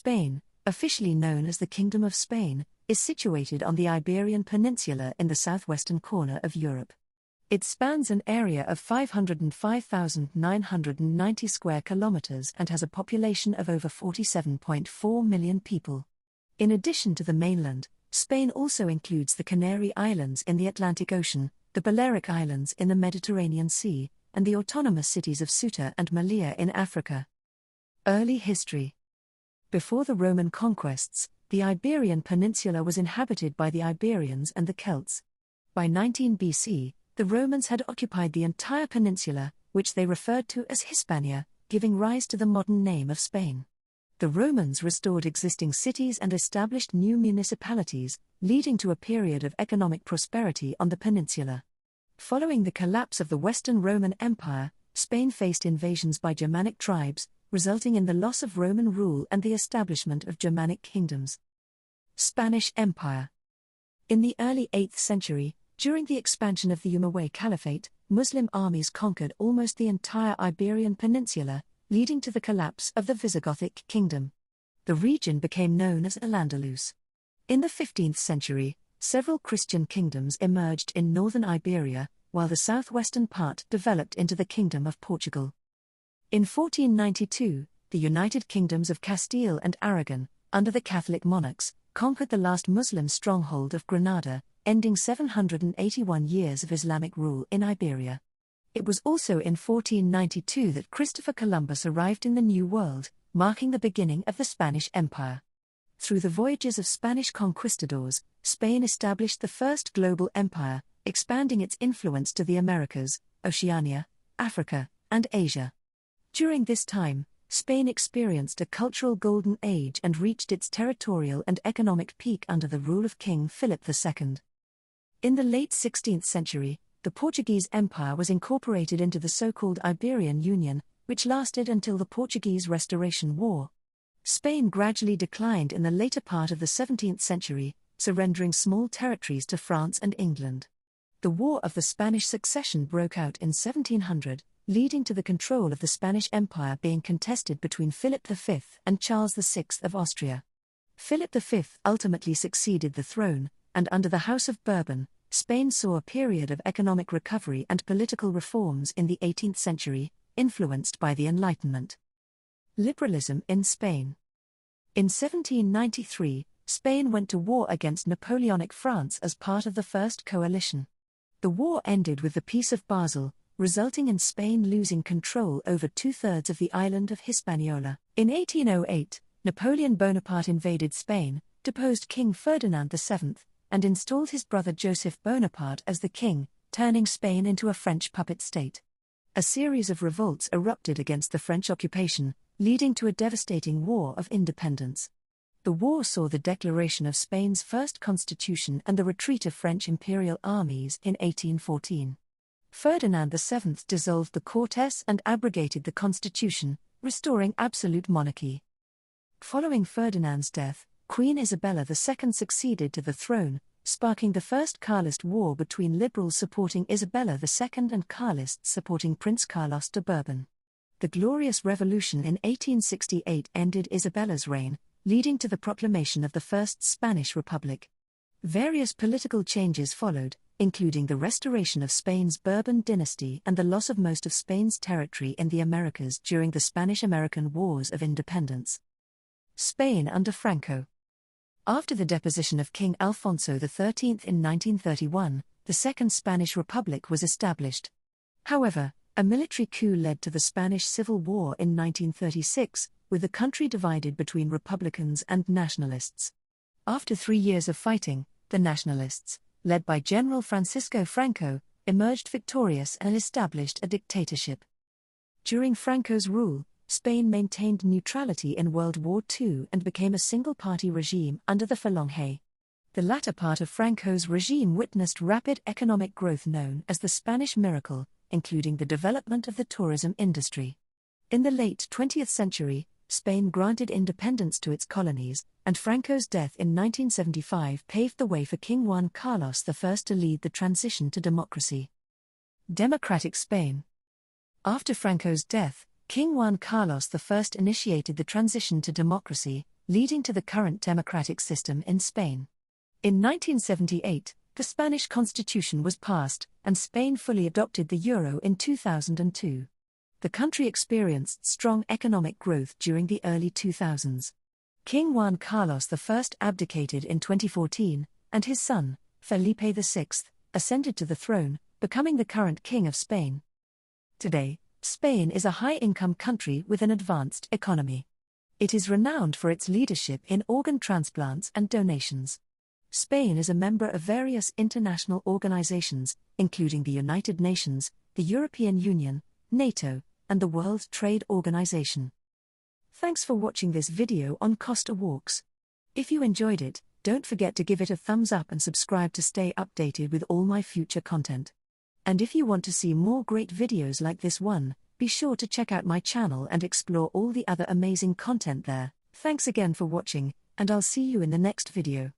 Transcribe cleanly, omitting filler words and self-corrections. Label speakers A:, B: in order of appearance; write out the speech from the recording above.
A: Spain, officially known as the Kingdom of Spain, is situated on the Iberian Peninsula in the southwestern corner of Europe. It spans an area of 505,990 square kilometers and has a population of over 47.4 million people. In addition to the mainland, Spain also includes the Canary Islands in the Atlantic Ocean, the Balearic Islands in the Mediterranean Sea, and the autonomous cities of Ceuta and Melilla in Africa. Early history. Before the Roman conquests, the Iberian Peninsula was inhabited by the Iberians and the Celts. By 19 BC, the Romans had occupied the entire peninsula, which they referred to as Hispania, giving rise to the modern name of Spain. The Romans restored existing cities and established new municipalities, leading to a period of economic prosperity on the peninsula. Following the collapse of the Western Roman Empire, Spain faced invasions by Germanic tribes, resulting in the loss of Roman rule and the establishment of Germanic kingdoms. Spanish Empire. In the early 8th century, during the expansion of the Umayyad Caliphate, Muslim armies conquered almost the entire Iberian Peninsula, leading to the collapse of the Visigothic kingdom. The region became known as Al-Andalus. In the 15th century, several Christian kingdoms emerged in northern Iberia, while the southwestern part developed into the Kingdom of Portugal. In 1492, the United Kingdoms of Castile and Aragon, under the Catholic monarchs, conquered the last Muslim stronghold of Granada, ending 781 years of Islamic rule in Iberia. It was also in 1492 that Christopher Columbus arrived in the New World, marking the beginning of the Spanish Empire. Through the voyages of Spanish conquistadors, Spain established the first global empire, expanding its influence to the Americas, Oceania, Africa, and Asia. During this time, Spain experienced a cultural golden age and reached its territorial and economic peak under the rule of King Philip II. In the late 16th century, the Portuguese Empire was incorporated into the so-called Iberian Union, which lasted until the Portuguese Restoration War. Spain gradually declined in the later part of the 17th century, surrendering small territories to France and England. The War of the Spanish Succession broke out in 1700, leading to the control of the Spanish Empire being contested between Philip V and Charles VI of Austria. Philip V ultimately succeeded the throne, and under the House of Bourbon, Spain saw a period of economic recovery and political reforms in the 18th century, influenced by the Enlightenment. Liberalism in Spain. In 1793, Spain went to war against Napoleonic France as part of the First Coalition. The war ended with the Peace of Basel, resulting in Spain losing control over two-thirds of the island of Hispaniola. In 1808, Napoleon Bonaparte invaded Spain, deposed King Ferdinand VII, and installed his brother Joseph Bonaparte as the king, turning Spain into a French puppet state. A series of revolts erupted against the French occupation, leading to a devastating war of independence. The war saw the declaration of Spain's first constitution and the retreat of French imperial armies in 1814. Ferdinand VII dissolved the Cortes and abrogated the constitution, restoring absolute monarchy. Following Ferdinand's death, Queen Isabella II succeeded to the throne, sparking the First Carlist War between liberals supporting Isabella II and Carlists supporting Prince Carlos de Bourbon. The Glorious Revolution in 1868 ended Isabella's reign, leading to the proclamation of the First Spanish Republic. Various political changes followed, including the restoration of Spain's Bourbon dynasty and the loss of most of Spain's territory in the Americas during the Spanish-American Wars of Independence. Spain under Franco. After the deposition of King Alfonso XIII in 1931, the Second Spanish Republic was established. However, a military coup led to the Spanish Civil War in 1936, with the country divided between Republicans and Nationalists. After 3 years of fighting, the Nationalists, led by General Francisco Franco, emerged victorious and established a dictatorship. During Franco's rule, Spain maintained neutrality in World War II and became a single-party regime under the Falange. The latter part of Franco's regime witnessed rapid economic growth known as the Spanish Miracle, including the development of the tourism industry. In the late 20th century, Spain granted independence to its colonies, and Franco's death in 1975 paved the way for King Juan Carlos I to lead the transition to democracy. Democratic Spain. After Franco's death, King Juan Carlos I initiated the transition to democracy, leading to the current democratic system in Spain. In 1978, the Spanish Constitution was passed, and Spain fully adopted the euro in 2002. The country experienced strong economic growth during the early 2000s. King Juan Carlos I abdicated in 2014, and his son, Felipe VI, ascended to the throne, becoming the current king of Spain. Today, Spain is a high-income country with an advanced economy. It is renowned for its leadership in organ transplants and donations. Spain is a member of various international organizations, including the United Nations, the European Union, NATO, and the World Trade Organization. Thanks for watching this video on Costa Walks. If you enjoyed it, don't forget to give it a thumbs up and subscribe to stay updated with all my future content. And if you want to see more great videos like this one, be sure to check out my channel and explore all the other amazing content there. Thanks again for watching, and I'll see you in the next video.